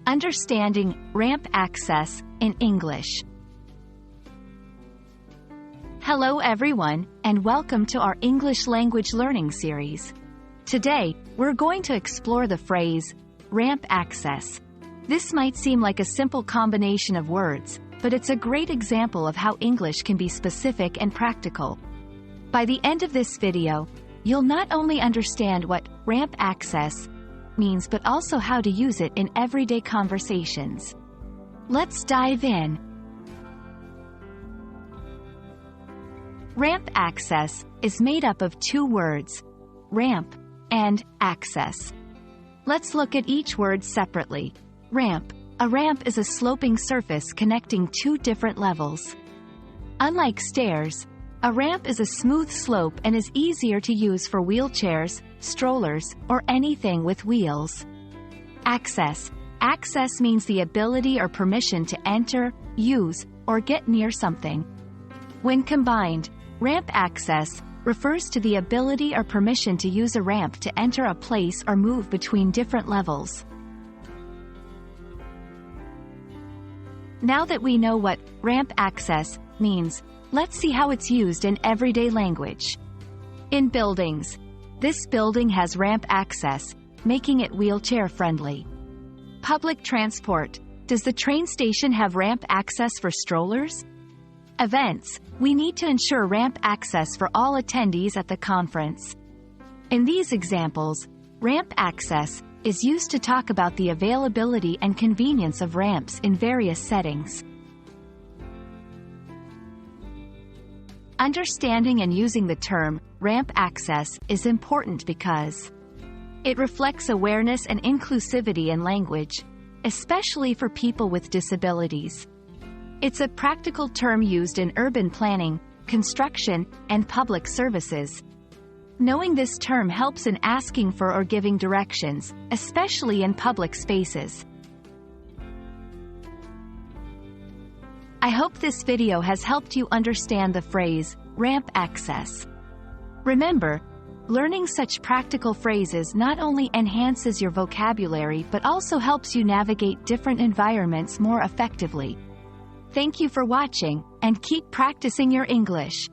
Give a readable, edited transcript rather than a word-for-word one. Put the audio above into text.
Understanding ramp access in English. Hello everyone, and welcome to our English language learning series. Today, we're going to explore the phrase, ramp access. This might seem like a simple combination of words, but it's a great example of how English can be specific and practical. By the end of this video, you'll not only understand what ramp access means but also how to use it in everyday conversations. Let's dive in. Ramp access is made up of two words, ramp and access. Let's look at each word separately. Ramp. A ramp is a sloping surface connecting two different levels. Unlike stairs, a ramp is a smooth slope and is easier to use for wheelchairs, strollers, or anything with wheels. Access. Access means the ability or permission to enter, use, or get near something. When combined, ramp access refers to the ability or permission to use a ramp to enter a place or move between different levels. Now that we know what ramp access means, let's see how it's used in everyday language. In buildings. This building has ramp access, making it wheelchair-friendly. Public transport. Does the train station have ramp access for strollers? Events. We need to ensure ramp access for all attendees at the conference. In these examples, ramp access is used to talk about the availability and convenience of ramps in various settings. Understanding and using the term ramp access is important because it reflects awareness and inclusivity in language, especially for people with disabilities. It's a practical term used in urban planning, construction, and public services. Knowing this term helps in asking for or giving directions, especially in public spaces. I hope this video has helped you understand the phrase, ramp access. Remember, learning such practical phrases not only enhances your vocabulary but also helps you navigate different environments more effectively. Thank you for watching, and keep practicing your English.